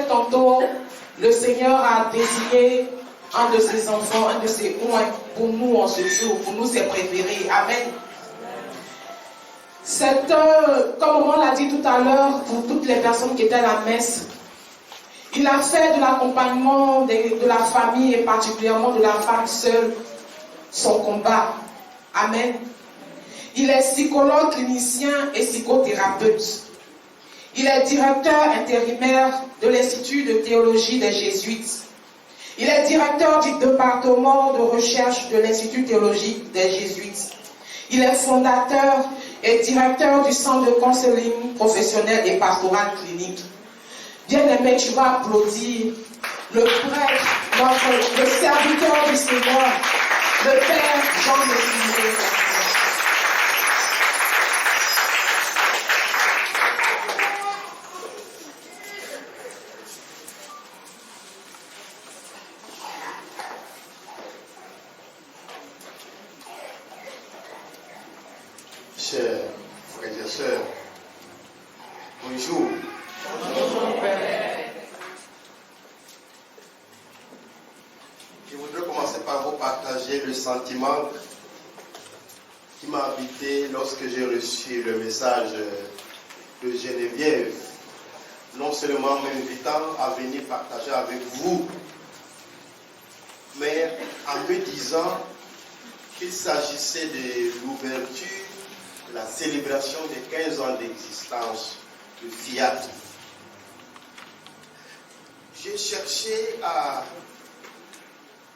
tantôt, le Seigneur a désigné un de ses enfants, un de ses pour nous en ce jour, pour nous ses préférés. Amen. Comme on l'a dit tout à l'heure, pour toutes les personnes qui étaient à la messe, il a fait de l'accompagnement de la famille et particulièrement de la femme seule son combat. Amen. Il est psychologue, clinicien et psychothérapeute. Il est directeur intérimaire de l'Institut de théologie des Jésuites. Il est directeur du département de recherche de l'Institut théologique des Jésuites. Il est fondateur et directeur du centre de counseling professionnel et pastoral clinique. Bien-aimé, tu vas applaudir le prêtre, le serviteur du Seigneur, le Père Jean de Simon. Chers frères et sœurs, bonjour. Bonjour, Père. Je voudrais commencer par vous partager le sentiment qui m'a habité lorsque j'ai reçu le message de Geneviève, non seulement m'invitant à venir partager avec vous, mais en me disant qu'il s'agissait de l'ouverture de la célébration des 15 ans d'existence de Fiat. J'ai cherché à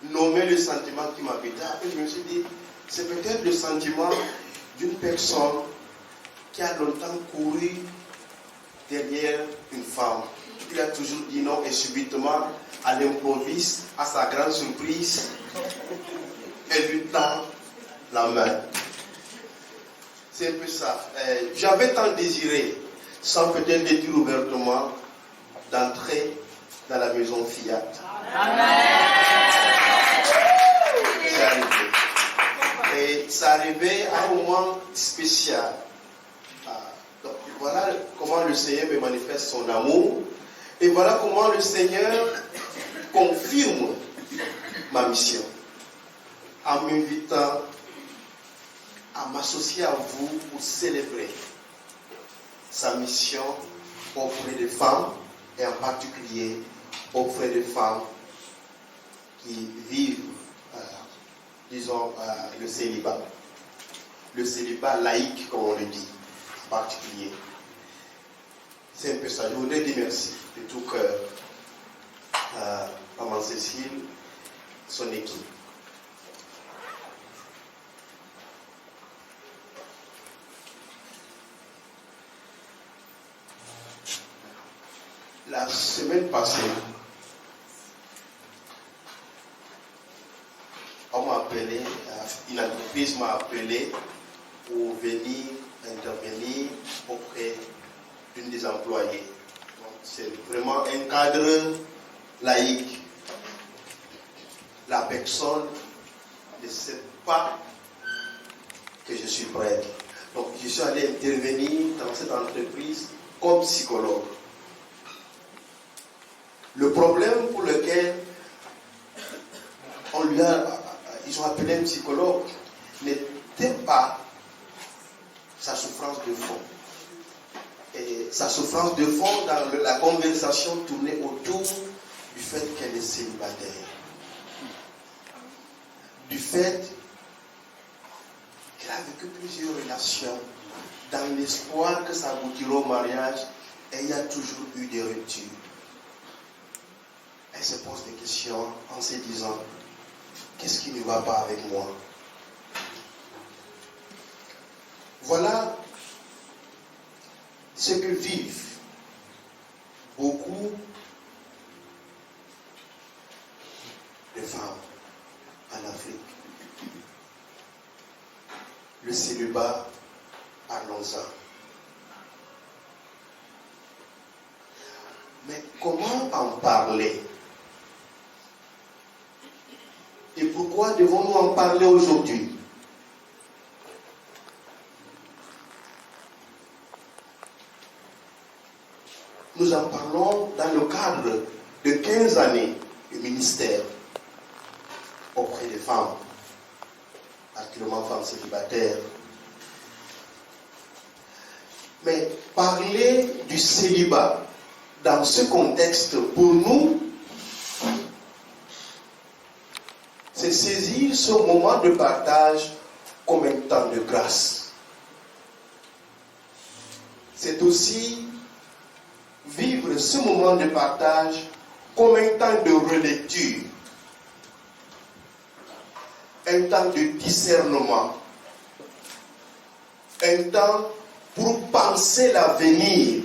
nommer le sentiment qui m'habitait. Après, je me suis dit, c'est peut-être le sentiment d'une personne qui a longtemps couru derrière une femme. Il a toujours dit non et subitement, à l'improviste, à sa grande surprise, elle lui tend la main. C'est un peu ça. J'avais tant désiré, sans peut-être le dire ouvertement, d'entrer dans la maison Fiat. Amen. C'est arrivé. Et ça arrivait à un moment spécial. Donc voilà comment le Seigneur me manifeste son amour. Et voilà comment le Seigneur confirme ma mission. En m'invitant à m'associer à vous pour célébrer sa mission auprès des femmes et en particulier auprès des femmes qui vivent, disons, le célibat laïque, comme on le dit, en particulier. C'est un peu ça. Je voudrais dire merci de tout cœur à Maman Cécile, son équipe. La semaine passée, on m'a appelé, une entreprise m'a appelé pour venir intervenir auprès d'une des employées. Donc, c'est vraiment un cadre laïque. La personne ne sait pas que je suis prêtre. Donc, je suis allé intervenir dans cette entreprise comme psychologue. Le problème pour lequel ils ont appelé un psychologue n'était pas sa souffrance de fond. Et sa souffrance de fond dans la conversation tournait autour du fait qu'elle est célibataire. Du fait qu'elle a vécu plusieurs relations dans l'espoir que ça aboutira au mariage et il y a toujours eu des ruptures. Elle se pose des questions en se disant, qu'est-ce qui ne va pas avec moi? Voilà ce que vivent beaucoup de femmes en Afrique. Le célibat, parlons-en. Mais comment en parler? Et pourquoi devons-nous en parler aujourd'hui? Nous en parlons dans le cadre ministère auprès des femmes, particulièrement femmes célibataires. Mais parler du célibat dans ce contexte, pour nous, c'est saisir ce moment de partage comme un temps de grâce. C'est aussi vivre ce moment de partage comme un temps de relecture, un temps de discernement, un temps pour penser l'avenir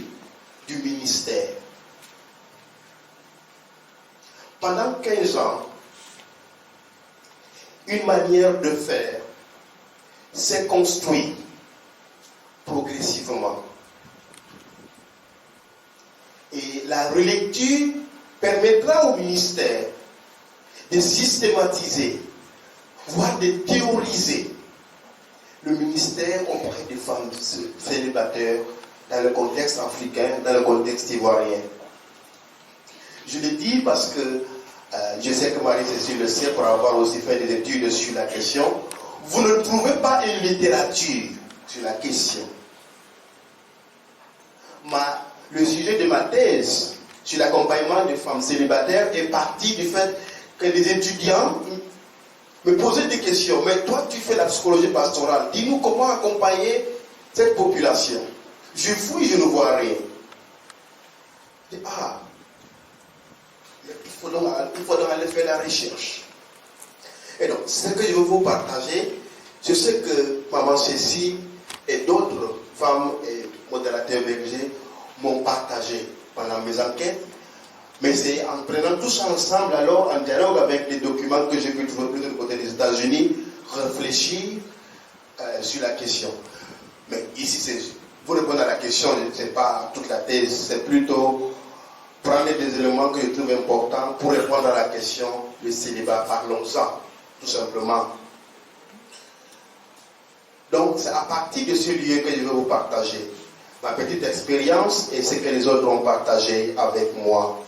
du ministère. Pendant 15 ans, une manière de faire s'est construite progressivement. Et la relecture permettra au ministère de systématiser, voire de théoriser le ministère auprès des femmes célibataires dans le contexte africain, dans le contexte ivoirien. Je le dis parce que je sais que Marie-Cécile le sait pour avoir aussi fait des études sur la question. Vous ne trouvez pas une littérature sur la question. Le sujet de ma thèse sur l'accompagnement des femmes célibataires est parti du fait que les étudiants me posaient des questions. Mais toi, tu fais la psychologie pastorale. Dis-nous comment accompagner cette population. Je fouille, je ne vois rien. Je dis, il faut donc aller faire la recherche. Et donc, ce que je veux vous partager, c'est ce que Maman Cécile et d'autres femmes et modérateurs bergers m'ont partagé pendant mes enquêtes. Mais c'est en prenant tous ensemble, alors en dialogue avec les documents que j'ai pu trouver plus du côté des États-Unis, réfléchir sur la question. Mais ici, pour répondre à la question, ce n'est pas toute la thèse, c'est plutôt prendre des éléments que je trouve importants pour répondre à la question du célibat. Parlons-en, tout simplement. Donc, c'est à partir de ce lieu que je vais vous partager ma petite expérience et ce que les autres ont partagé avec moi.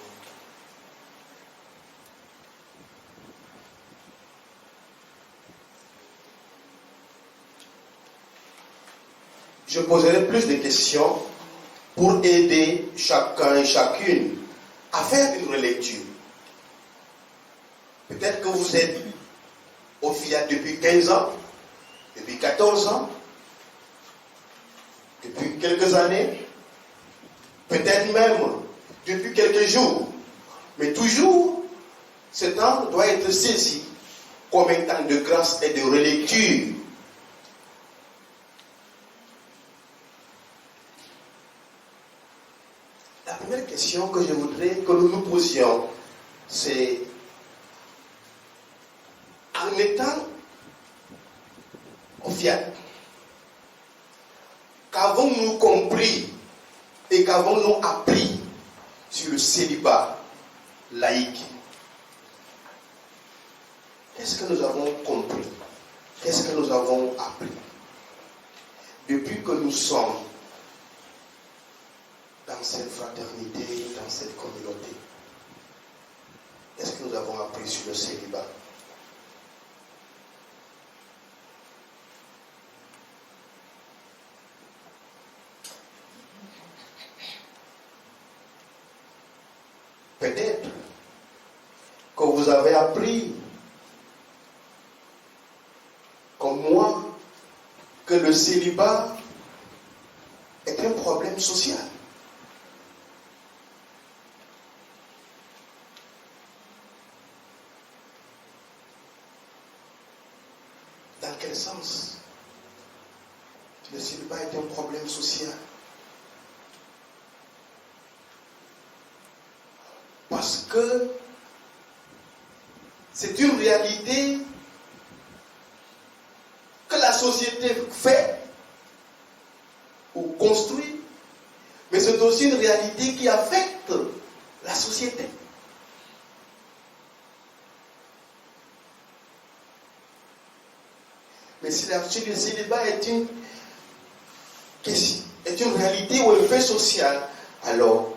Je poserai plus de questions pour aider chacun et chacune à faire une relecture. Peut-être que vous êtes au FIAT depuis 15 ans, depuis 14 ans, depuis quelques années, peut-être même depuis quelques jours. Mais toujours, ce temps doit être saisi comme un temps de grâce et de relecture. La première question que je voudrais que nous nous posions, c'est en étant au FIAT, qu'avons-nous compris et qu'avons-nous appris sur le célibat laïque? Qu'est-ce que nous avons compris? Qu'est-ce que nous avons appris? Depuis que nous sommes dans cette fraternité, dans cette communauté, qu'est-ce que nous avons appris sur le célibat? Peut-être que vous avez appris, comme moi, que le célibat est un problème social. Dans quel sens? Le célibat est un problème social. Parce que c'est une réalité que la société fait ou construit, mais c'est aussi une réalité qui affecte la société. Mais si le célibat est une réalité ou un fait social, alors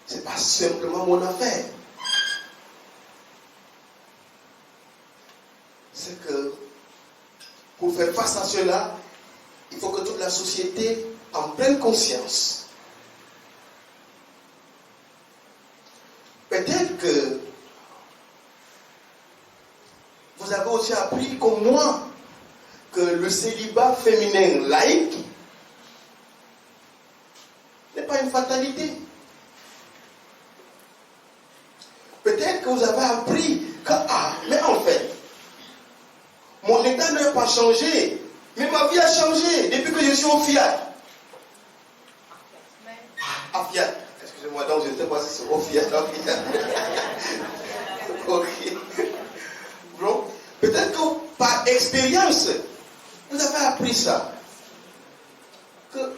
ce n'est pas simplement mon affaire. c'est que pour faire face à cela, il faut que toute la société en prenne conscience. Peut-être que vous avez aussi appris comme moi que le célibat féminin laïque n'est pas une fatalité. Peut-être que vous avez appris que, mais en fait, mon état n'a pas changé, mais ma vie a changé depuis que je suis au Fiat. À Fiat. Excusez-moi, donc je ne sais pas si c'est au Fiat. Ok. Bon, peut-être que par expérience, vous avez appris ça. Que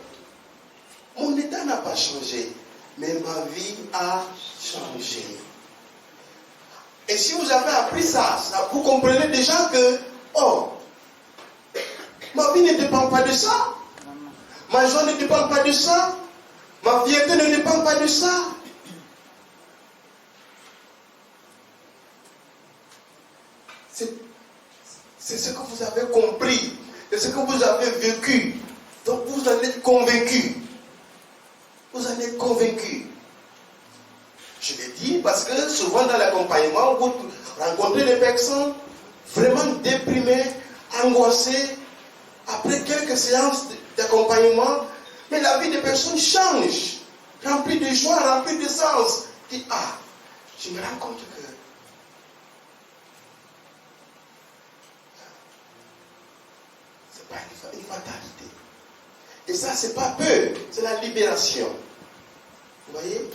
mon état n'a pas changé, mais ma vie a changé. Et si vous avez appris ça, vous comprenez déjà que, ma vie ne dépend pas de ça. Ma joie ne dépend pas de ça. Ma fierté ne dépend pas de ça. C'est ce que vous avez compris. C'est ce que vous avez vécu. Donc vous en êtes convaincu. Vous en êtes convaincu. Je l'ai dit parce que souvent dans l'accompagnement, vous rencontrez des personnes vraiment déprimées, angoissées, après quelques séances d'accompagnement, mais la vie des personnes change, remplie de joie, remplie de sens. Je dis, je me rends compte que c'est pas une fatalité. Et ça, c'est pas peur, c'est la libération. Vous voyez?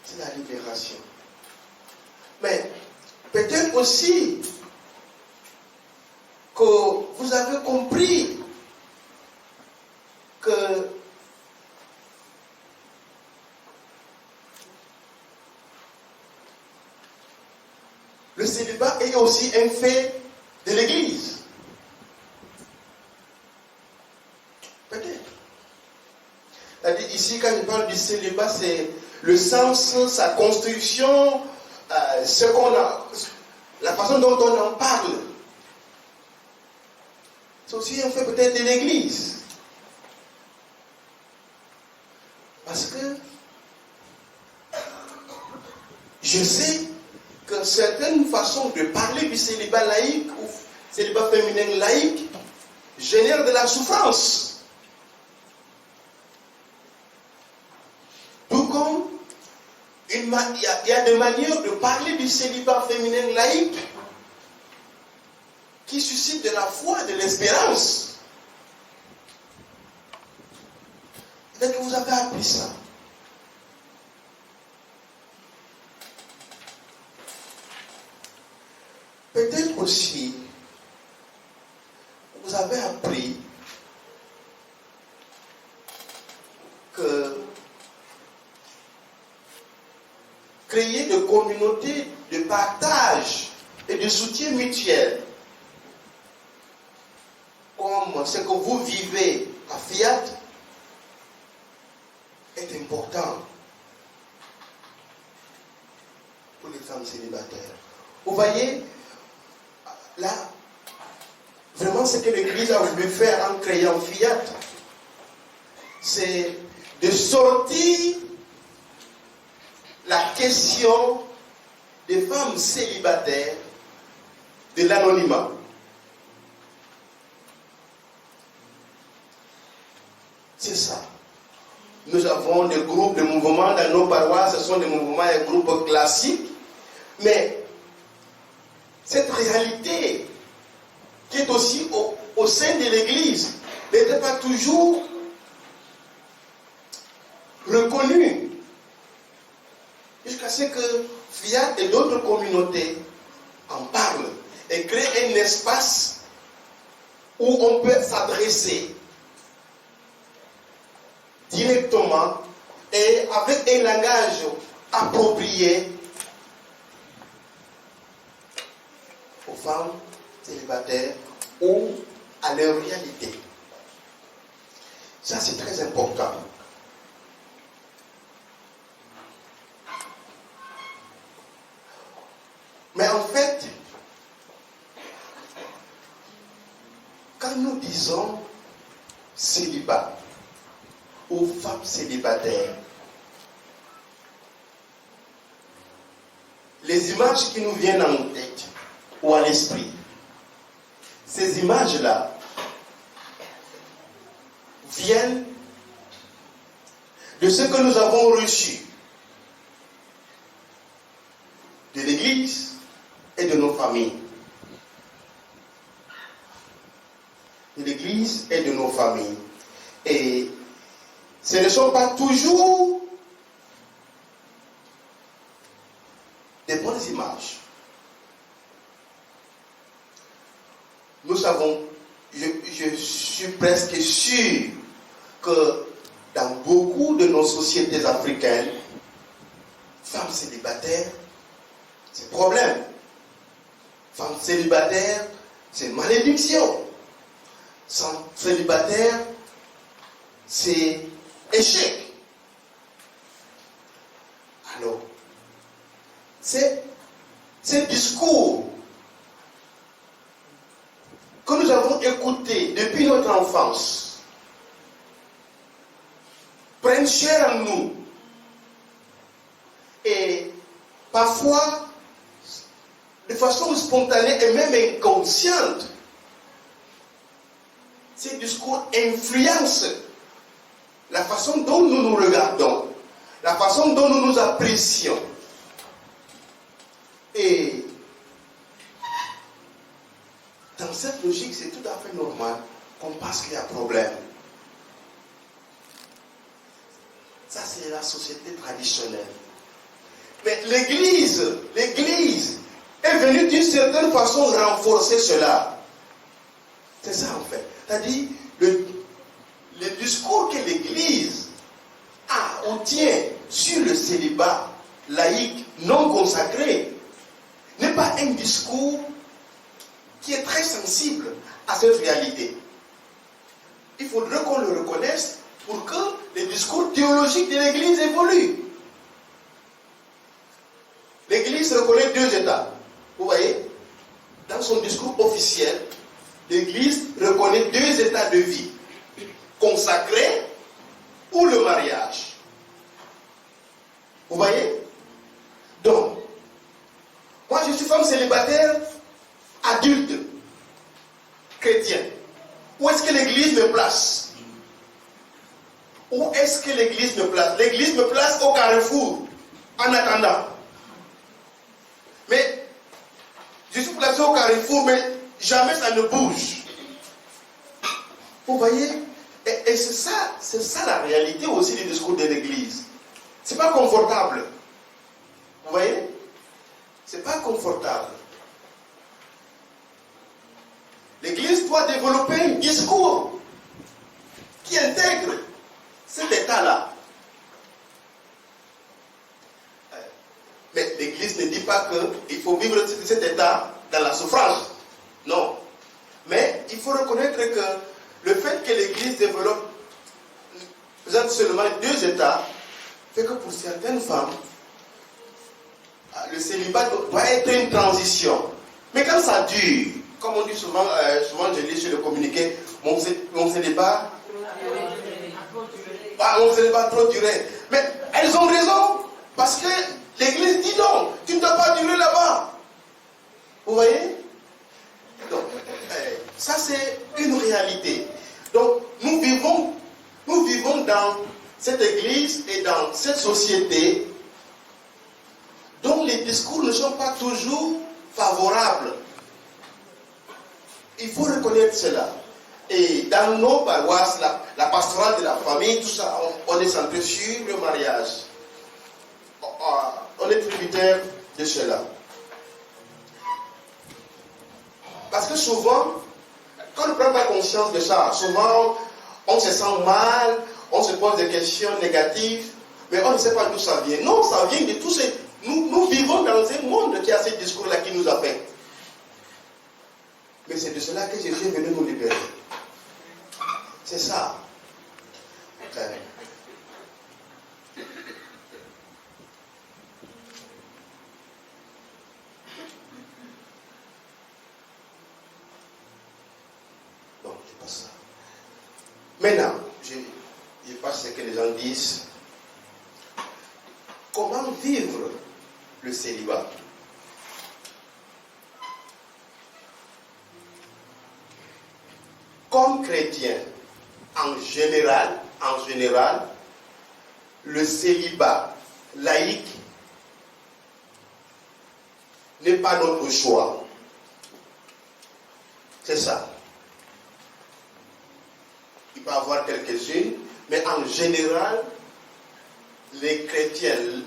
C'est la libération. Mais peut-être aussi que vous avez compris que le célibat est aussi un fait de l'Église. Peut-être. C'est-à-dire ici, quand je parle du célibat, c'est le sens, sa construction, ce qu'on a, la façon dont on en parle. C'est aussi un fait peut-être de l'Église. Parce que je sais que certaines façons de parler du célibat laïque ou célibat féminin laïque génèrent de la souffrance. Tout comme il y a des manières de parler du célibat féminin laïque qui suscitent de la foi, de l'espérance. Peut-être que vous avez appris ça. Peut-être aussi, vous avez appris que créer des communautés de partage et de soutien mutuel, comme ce que vous vivez à Fiat, est important pour les femmes célibataires. Vous voyez, là, vraiment ce que l'Église a voulu faire en créant Fiat, c'est de sortir la question des femmes célibataires de l'anonymat. C'est ça. Nous avons des groupes, des mouvements dans nos paroisses, ce sont des mouvements et groupes classiques, mais cette réalité qui est aussi au sein de l'Église n'était pas toujours reconnue. Jusqu'à ce que Fiat et d'autres communautés en parlent et créent un espace où on peut s'adresser directement et avec un langage approprié aux femmes célibataires ou à leur réalité. Ça, c'est très important. Mais en fait, quand nous disons célibat aux femmes célibataires, les images qui nous viennent en tête ou à l'esprit, ces images-là viennent de ce que nous avons reçu de l'Église et de nos familles. De l'Église et de nos familles. Et ce ne sont pas toujours des bonnes images. Nous savons, je suis presque sûr que dans beaucoup de nos sociétés africaines, femmes célibataires, c'est problème. Femmes célibataires, c'est malédiction. Femmes célibataires, c'est échec. Alors, ces discours que nous avons écoutés depuis notre enfance prennent chair en nous. Et parfois, de façon spontanée et même inconsciente, ces discours influencent la façon dont nous nous regardons, la façon dont nous nous apprécions. Et dans cette logique, c'est tout à fait normal qu'on pense qu'il y a problème. Ça, c'est la société traditionnelle. Mais l'Église est venue d'une certaine façon renforcer cela. C'est ça en fait. C'est-à-dire, le discours que l'Église a ou tient sur le célibat laïque non consacré n'est pas un discours qui est très sensible à cette réalité. Il faudrait qu'on le reconnaisse pour que les discours théologiques de l'Église évoluent. L'Église reconnaît deux états. Vous voyez, dans son discours officiel, l'Église reconnaît deux états de vie. Consacré ou le mariage. Vous voyez? Donc, moi je suis femme célibataire, adulte, chrétien. Où est-ce que l'Église me place? Où est-ce que l'Église me place? L'Église me place au carrefour, en attendant. Mais, je suis placé au carrefour, mais jamais ça ne bouge. Vous voyez? Et c'est ça la réalité aussi du discours de l'Église. C'est pas confortable. Vous voyez? C'est pas confortable. L'Église doit développer un discours qui intègre cet état-là. Mais l'Église ne dit pas qu'il faut vivre cet état dans la souffrance. Non. Mais il faut reconnaître que le fait que l'Église développe seulement deux états fait que pour certaines femmes, le célibat doit être une transition. Mais quand ça dure, comme on dit souvent, je lis sur le communiqué, mon célibat a trop duré. Mais elles ont raison, parce que l'Église dit non, tu ne dois pas durer là-bas. Vous voyez? Donc, ça c'est une réalité. Donc, nous vivons dans cette Église et dans cette société dont les discours ne sont pas toujours favorables. Il faut reconnaître cela. Et dans nos paroisses, la pastorale de la famille, tout ça, on est centré sur le mariage. On est tributaire de cela. Parce que souvent, quand on ne prend pas conscience de ça, souvent on se sent mal, on se pose des questions négatives, mais on ne sait pas d'où ça vient. Non, ça vient de tout ces... Nous vivons dans un monde qui a ce discours-là qui nous affecte. Mais c'est de cela que Jésus est venu nous libérer. C'est ça. Donc, C'est pas ça. Maintenant, je pense ce que les gens disent. Comment vivre le célibat? Comme chrétien, en général, le célibat laïque n'est pas notre choix. C'est ça. Il peut y avoir quelques-unes, mais en général, les chrétiens,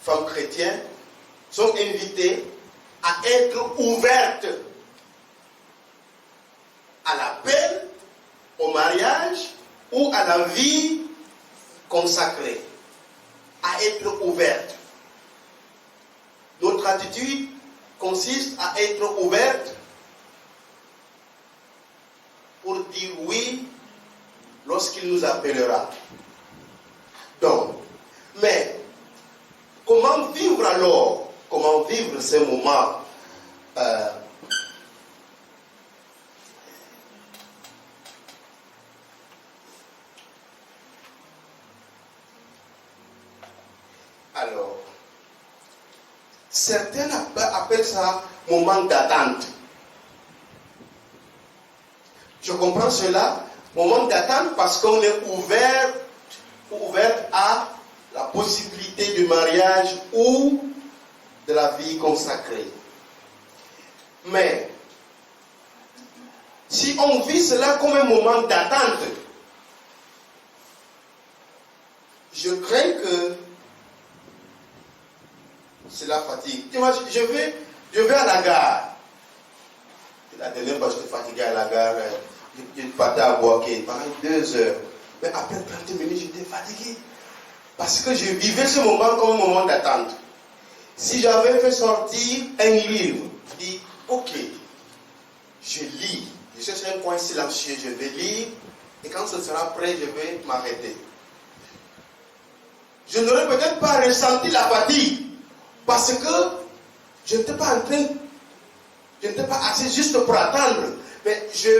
femmes chrétiennes, sont invitées à être ouvertes à l'appel, au mariage ou à la vie consacrée, à être ouvertes. Notre attitude consiste à être ouverte pour dire oui lorsqu'il nous appellera. Donc, mais comment vivre alors? Comment vivre ces moments Alors, certains appellent ça moment d'attente. Je comprends cela, moment d'attente, parce qu'on est ouvert à la possibilité du mariage ou de la vie consacrée. Mais, si on vit cela comme un moment d'attente, je crains que cela fatigue. Je vais à la gare. La dernière fois, j'étais fatigué à la gare. Je partais à Boaké pendant 2 heures. Mais après 30 minutes, j'étais fatigué. Parce que je vivais ce moment comme un moment d'attente. Si j'avais fait sortir un livre, je dis, ok, je lis. Je cherche un coin silencieux, je vais lire. Et quand ce sera prêt, je vais m'arrêter. Je n'aurais peut-être pas ressenti la fatigue. Parce que je n'étais pas assis juste pour attendre. Mais je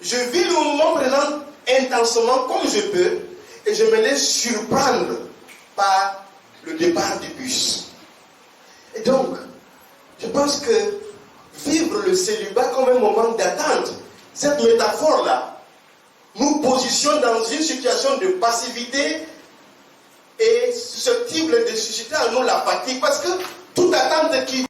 vis le moment présent intensement comme je peux. Et je me laisse surprendre par le départ du bus. Et donc, je pense que vivre le célibat comme un moment d'attente, cette métaphore-là, nous positionne dans une situation de passivité et susceptible de susciter en nous la fatigue. Parce que toute attente qui